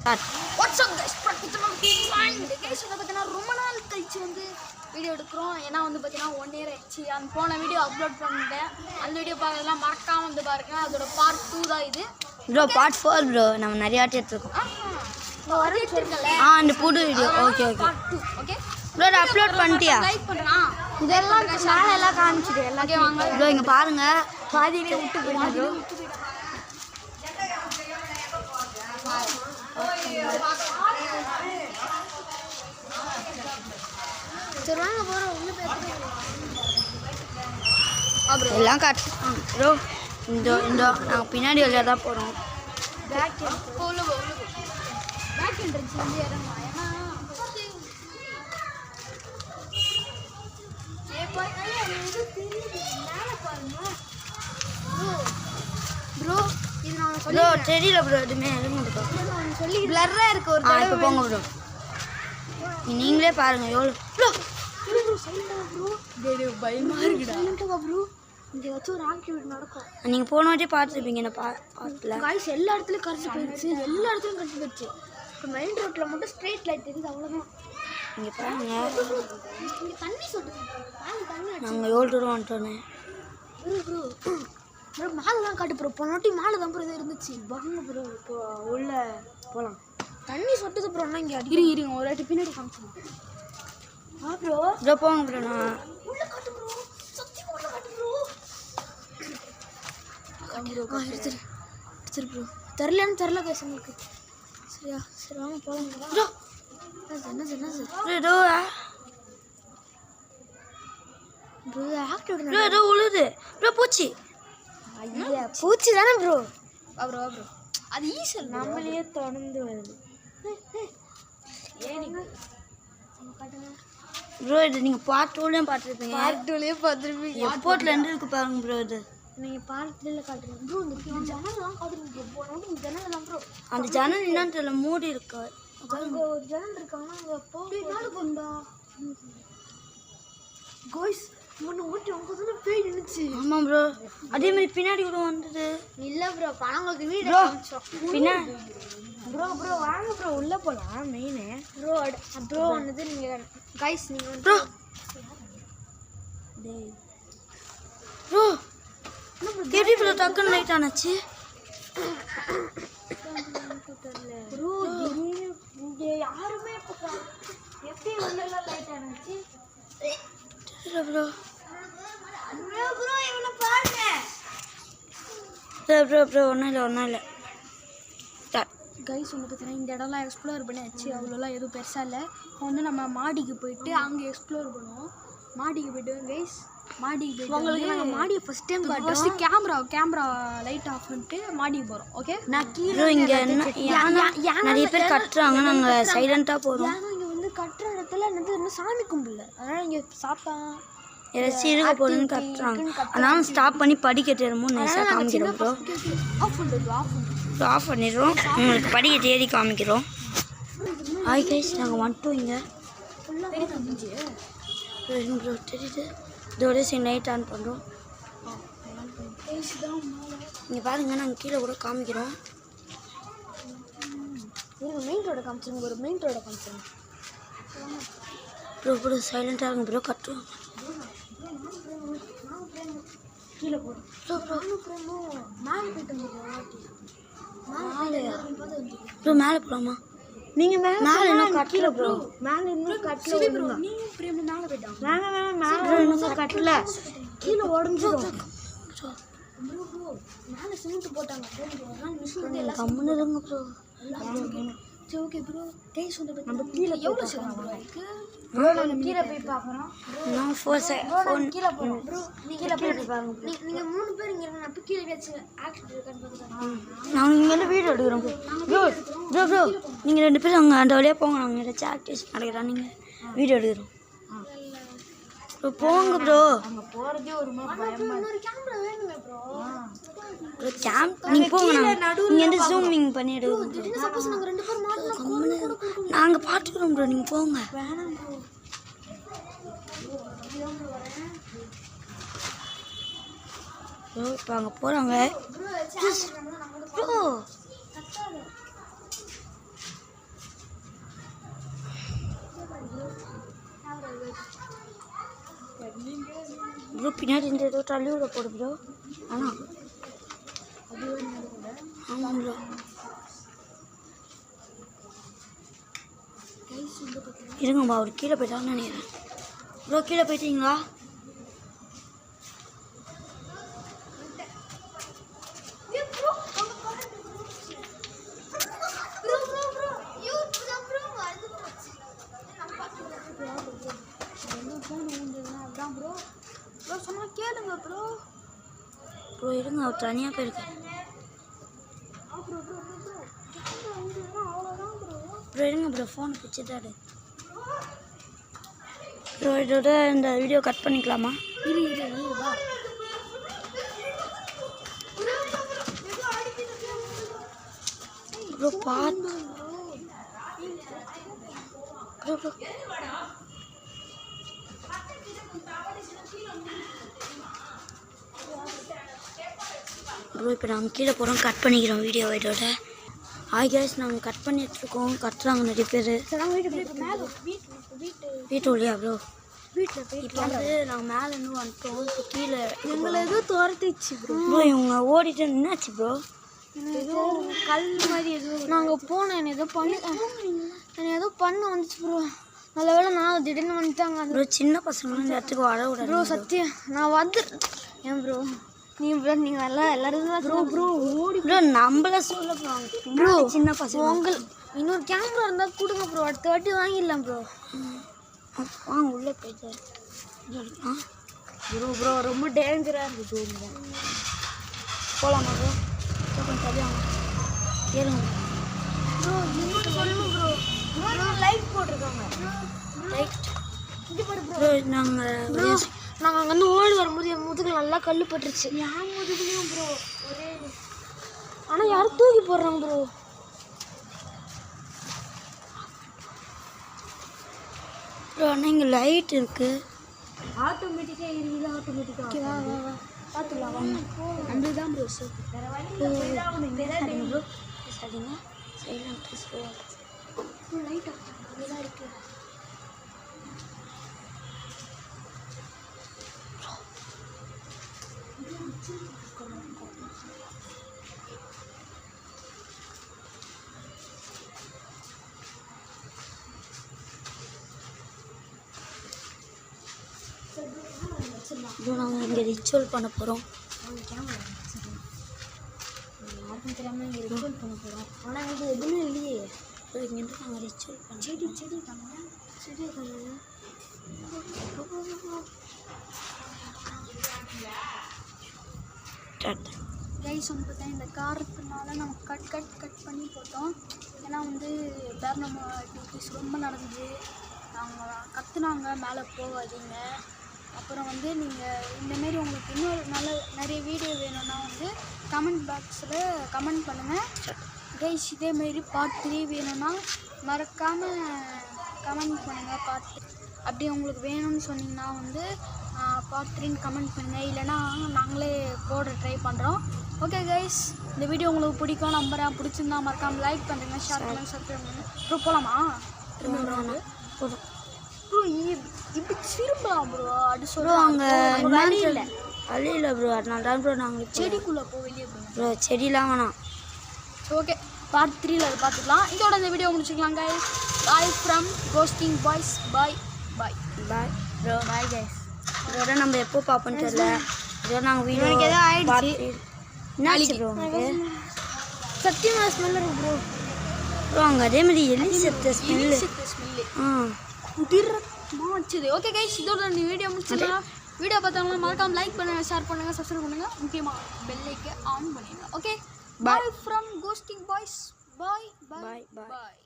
What's up guys guys வந்து பார்த்தீங்கன்னா ரொம்ப நாள் கழிச்சு வந்து வீடியோ எடுக்கிறோம். ஏன்னா வந்து பார்த்தீங்கன்னா 1 இயர் ஆயிடுச்சு. அந்த போன வீடியோ அப்லோட் பண்ணிட்டேன். அந்த வீடியோ பார்க்கலாம் மறக்காம வந்து பாருங்க. அதோட பார்ட் 2 தான் இது. ப்ரோ பார்ட் 4 ப்ரோ நம்ம நிறைய வாட்டி எடுத்துக்கோம். அது எடுத்துக்கல. அந்த புது video okay part 2 okay bro upload பண்ணிட்டியா? லைக் பண்ணுடா. இதெல்லாம் மேல எல்லாம் காமிச்சிடு. எல்லாமே வாங்க ப்ரோ இங்க பாருங்க. பாதியிலே விட்டு போயிடு ப்ரோ. சரி வாங்க போறோம். உள்ள போய் எல்லாம் காட்டு ப்ரோ. இந்த நாங்கள் பின்னாடி வழியாக தான் போகிறோம். பேக் உள்ள பேக் என்ட்ரன்ஸ் வந்து இறங்கலாம். ஏன்னா ப்ரோ இது நான் ப்ரோ தெரியல ப்ரோ எதுவுமே சொல்லி பிளர்ரா இருக்கு ஒரு இப்போ போங்க ப்ரோ. நீங்களே பாருங்க எவ்வளோ ப்ரோ ப்ரோ பயமா இருக்குடா ப்ரோ. இங்கே வச்சு ஒரு ஆக்டிவிட்டி நடக்கும். நீங்கள் போன வாட்டி பார்த்துருப்பீங்க என்ன பார்த்துல காய்ஸ் எல்லா இடத்துலையும் கரெக்ட் போயிடுச்சு. எல்லா இடத்துலையும் கரெக்ட் போயிடுச்சு. இப்போ மெயின் ரோட்டில் மட்டும் ஸ்ட்ரெயிட் லைட் தெரியுது அவ்வளோதான். இங்கே பாருங்க இங்கே தண்ணி சொல்லுங்க தண்ணி நாங்கள் எவ்வளோ தூரம் வந்துட்டோன்னே ப்ரோ ப்ரோ மேலே தான் காட்டு ப்ரோ. போன வாட்டி மேலே தான் ப்ரோ இது இருந்துச்சு. வாங்க ப்ரோ இப்போ உள்ள போகலாம். தண்ணி சொட்டுது ப்ரோன்னா இங்கே இருங்க ஒரு வாட்டி பின்னாடி காமிச்சிடலாம். ப்ரோ ப்ரோ போங்க ப்ரோ. நான் உள்ள காட்டு ப்ரோ. சத்தியமா உள்ள காட்டு ப்ரோ. எடுத்துரு ப்ரோ. தெரில கைஸ் உங்களுக்கு. சரியா சரி வாங்க போகலாம் ப்ரோ. என்ன ஏதோ ப்ரோ ஆக்டிவிட்டி ப்ரோ ஏதோ உழுது ப்ரோ. பூச்சி ஐயா பூச்சி தானே ப்ரோ. ப்ரோ அது ஈஸர் நம்மளையே தொடர்ந்து வருது. ஏன் நீங்கள் காட்டுங்க ப்ரோ. இது நீங்கள் பார்ட் 2லேயும் பார்த்துருப்பீங்க. எக்ஸ்போர்ட்ல இருந்து இருக்கு பாருங்க ப்ரோ. இது நீங்கள் பார்ட்டில் காட்டுறீங்க ப்ரோ. இந்த ஜன்னல் தான் காட்டுறீங்க. போனோம் இந்த ஜன்னல் தான் ப்ரோ. அந்த ஜன்னல் என்னன்னு தெரியல மூடி இருக்கு. அங்கே ஒரு ஜன்னல் இருக்காங்க. அங்கே போனாலும் கொண்டா கோய்ஸ் முன்ன ஓட்டி அவங்க தானே பேய் நின்றுச்சு. ஆமாம் ப்ரோ. அதே மாதிரி பின்னாடி கூட வந்தது. இல்லை ப்ரோ பணங்களுக்கு வீடு பின்னாடி ப்ரோ வாங்க ப்ரோ உள்ளே போகலாம். மெயின் ப்ரோ வந்தது நீங்கள் கைஸ் நீங்கள் ப்ரோ எப்படி ப்ரோ டக்குன்னு லைட் ஆனாச்சு ப்ரோ. இங்கே யாருமே எப்படி உள்ளெல்லாம் லைட் ஆனாச்சு தெரியல ப்ரோ. ப்ரோ இவனை பாருங்க ப்ரோ ஒன்றும் இல்லை கைஸ் வந்து பார்த்தீங்கன்னா இந்த இடம்லாம் எக்ஸ்ப்ளோர் பண்ணியாச்சு. அவ்வளோலாம் எதுவும் பெருசாக இல்லை. இப்போ வந்து நம்ம மாடிக்கு போயிட்டு அங்கே எக்ஸ்ப்ளோர் பண்ணுவோம். மாடிக்கு போய்ட்டு கைஸ் மாடிக்கு போய்ட்டு உங்களுக்கு நாங்கள் மாடியை first time first camera light off பண்ணிட்டு மாடிக்கு போகிறோம். ஓகே நான் கீழே இங்கே நிறைய பேர் கட்டுறாங்க. நாங்கள் சைலண்ட்டாக போகிறோம். ஏன்னா இங்கே வந்து கட்டுற இடத்துல இன்னும் சாமி கும்பிடல. அதனால் இங்கே சாப்பிட்டா ஏதாச்சும் இருக்க போகணுன்னு கட்டுறாங்க. அதனால ஸ்டாப் பண்ணி படிக்கட்டு ஏறுமோ நைஸாக காமிக்கிறோம் ப்ரோ. ஆஃப் பண்ணிடுறோம். உங்களுக்கு படிக்கட்டு ஏறி காமிக்கிறோம். ஹாய் கைஸ் நாங்கள் வந்துட்டோம். இங்கே ப்ரோ தெரியுது. இதோட லைட் ஆன் பண்ணுறோம். இங்கே பாருங்கள் நாங்கள் கீழே கூட காமிக்கிறோம். மெயின் ரோட காமிச்சிருங்க. ஒரு மெயின் ரோட காமிச்சிருங்க ப்ரோ சைலண்ட்டாக இருங்க ப்ரோ. கட்டுவோம் கீழே போடும் மேலே போயிட்டு ப்ரோ. மேலே போகலாமா? நீங்கள் மேலே இன்னும் கட்டல ப்ரோ. மேலே இன்னும் கட்டல ப்ரோ. நீங்கள் பிரேம் மேலே போயிட்டாங்க. மேலே இன்னும் கட்டல. கீழே உடஞ்சிடும் ப்ரோ. மேலே சிமெண்ட் போட்டாங்க. கம்முன்னு இருங்க ப்ரோ. சரி ஓகே ப்ரோ. டேஸ் வந்து நம்ம கீழே எவ்வளோ செகண்ட் ப்ரோ இருக்கு ப்ரோ? நம்ம கீழே போய் பார்க்குறோம். நான் ஃபோன் கீழே போகிறோம் ப்ரோ. நீங்கள் கீழே போய் பாருங்க. நீங்கள் 3 பேர் இங்கே நான் கீழே வச்சு ஆக்சிடென்ட் இருக்கான்னு பார்க்குறேன். நாங்கள் இங்கேருந்து வீடியோ எடுக்கிறோம் ப்ரோ. நீங்கள் 2 பேரும் அங்கே அந்த வழியாக போங்க. நாங்கள் ஏதாச்சும் ஆக்டிவிட்டி நடக்கிறோம். நீங்கள் வீடியோ எடுக்கிறோம் ப்ரோ. போங்க ப்ரோ. அங்கே போகிறதே ஒரு இன்னொரு கேமரா வேணுமே ப்ரோ. நீங்கள் போங்க. நீங்கள் வந்து ஜூமிங் பண்ணி எடுக்கிறோம். சப்போஸ் நாங்கள் 2 பேர் மாட்டோம் நாங்கள் பார்த்துக்கிறோம் ப்ரோ. நீங்கள் போங்க. வேணாம் ப்ரோ. இப்போ அங்கே போகிறாங்க ப்ரோ. ப்ரோ பின்னாடி இந்த ஏதோ தள்ளி விட போடு ப்ரோ. ஆனால் ஆமாம் ப்ரோ. இருங்கம்மா அவர் கீழே போயிட்டான்னு நினைக்கிறேன். ப்ரோ கீழே போயிட்டீங்களா? ப்ரோ சொன்னா கேளுங்க ப்ரோ. ப்ரோ இருங்க அவர் தனியாக போயிருக்காரு. ப்ரோ இருங்க ப்ரோ ஃபோனை பிடிச்சிட்டாரு. ப்ரோ இதோட இந்த வீடியோ கட் பண்ணிக்கலாமா? வா. ப்ரோ பார்த்து ப்ரோ ப்ரோ ப்ரோ இப்போ நாங்கள் கீழே போகிறோம், கட் பண்ணிக்கிறோம் வீடியோ இதோட. கைஸ் நாங்கள் கட் பண்ணிட்டுருக்கோம். கட்டுறாங்க நிறைய பேர் வீட்டு வழியா ப்ரோ. வீட்டில் இப்போ வந்து நாங்கள் மேலே இன்னும் வந்துட்டோம். இப்போ கீழே எங்களை எதுவும் துரத்திச்சு ப்ரோ. ப்ரோ இவங்க ஓடிட்டு என்னாச்சு ப்ரோ? ஏதோ கல் மாதிரி எதுவும் நாங்கள் போனோம். என்னை ஏதோ பண்ண வந்துச்சு ப்ரோ. நல்ல வேலை நான் திடீர்னு வந்துட்டாங்க. ப்ரோ சின்ன பசங்களும் இந்த இடத்துக்கு வர விடாது ப்ரோ. சத்தியம் நான் வந்து ஏன் ப்ரோ நீங்கள் எல்லாரும் ப்ரோ ஓடி ப்ரோ நம்மள சொல்ல ப்ரோ சின்ன பசங்க. உங்களுக்கு இன்னொரு கேமரா இருந்தால் கொடுங்க ப்ரோ. அடுத்த வாட்டி வாங்கிடலாம் ப்ரோ. வாங்க உள்ளே போயிட்டு ப்ரோ ரொம்ப டேஞ்சராக இருக்குது. போகலாமா ப்ரோ? கொஞ்சம் சரியாங்க கேளுங்க ப்ரோ. இன்னொன்று சொல்லுங்க ப்ரோ. இன்னொரு லைட் போட்டிருக்காங்க. Light bro. நாங்கள் அங்கேருந்து ஓடி வரும்போது என் முதுகில் நல்லா கல் பட்டுருச்சு. என் முதுகுலையும் ப்ரோ ஒரே. ஆனால் யாரும் தூக்கி போடுறாங்க ப்ரோ. ப்ரோ ஆனால் இங்கே லைட் இருக்குது. ஆட்டோமேட்டிக்காக இருக்குது. ஆட்டோமேட்டிக்காக ஓகே. வா பார்த்துக்கலாம் வாங்க. அந்த தான் ப்ரோ சார். ப்ரோ சரிங்க சைலண்ட் லைட் அங்கே தான் இருக்குது. ப்ரோ நாங்கள் இங்கே ரிச்சுவல் பண்ண போகிறோம். யாருக்கும் தெரியாமல் இங்கே ரிச்சுவல் பண்ண போகிறோம். ஆனால் எங்களுக்கு எதுவுமே இல்லையே. ப்ரோ இங்கேருந்து நாங்கள் ரிச்சுவல் பண்ண செடி பண்ண செடி பண்ணுங்க. கைஸ் வந்து பார்த்தா இந்த காரத்தினால நம்ம கட் பண்ணி போட்டோம். ஏன்னா வந்து பேரநார்மல் ஆக்டிவிட்டிஸ் ரொம்ப நடந்தது. அவங்க கற்றுனாங்க மேலே போகாதீங்க. அப்புறம் வந்து நீங்கள் இந்தமாரி உங்களுக்கு இன்னும் நிறைய வீடியோ வேணும்னா வந்து கமெண்ட் பாக்ஸில் கமெண்ட் பண்ணுங்கள். கைஸ் இதேமாரி பார்ட் 3 வேணும்னா மறக்காமல் கமெண்ட் பண்ணுங்கள். பார்ட் அப்படி உங்களுக்கு வேணும்னு சொன்னிங்கன்னா வந்து பார்ட் 3 கமெண்ட் பண்ணுங்கள். இல்லைனா நாங்களே போட ட்ரை பண்ணுறோம். ஓகே கைஸ் இந்த வீடியோ உங்களுக்கு பிடிக்கும் நம்புறேன். பிடிச்சிருந்தா மறக்காமல் லைக் பண்ணுங்கள், ஷேர் பண்ணுங்கள், சப்ஸ்கிரைப் பண்ணுங்கள். ப்ரோ போகலாமா? போதும் ப்ரோ இப்படி திரும்பலாம் ப்ரோ. அது ப்ரோ அங்கே வழி இல்லை ப்ரோ. அதனால தான் ப்ரோ நாங்கள் செடிக்குள்ளே வெளியே ப்ரோ செடிலாம் வேணாம். ஓகே பார்ட் 3ல் அதை பார்த்துக்கலாம். இதோட இந்த வீடியோ முடிச்சுக்கலாம் guys. Bye from ghosting boys. Bye bye bro. Bye guys. இதோட நம்ம எப்போ பார்ப்போன்னு தெரியல. இதோட நாங்கள் வீடியோ எனக்கு எதாவது ஆயிடுச்சு. என்னாச்சு ப்ரோ உங்களுக்கு? சத்தியமாக ஸ்மெல் இருக்கு ப்ரோ. ப்ரோ அங்கே அதே மாதிரி எலி செத்த ஸ்மெல்லு. வச்சது. ஓகே கைஸ் இதோட இந்த வீடியோ முடிச்சிடலாம். வீடியோ பார்த்தவங்களும் மறக்காம லைக் பண்ணுங்கள், ஷேர் பண்ணுங்கள், சப்ஸ்கிரைப் பண்ணுங்கள். முக்கியமாக பெல் ஐக்கனை ஆன் பண்ணிடுங்க. Okay bye from ghosting boys. Bye.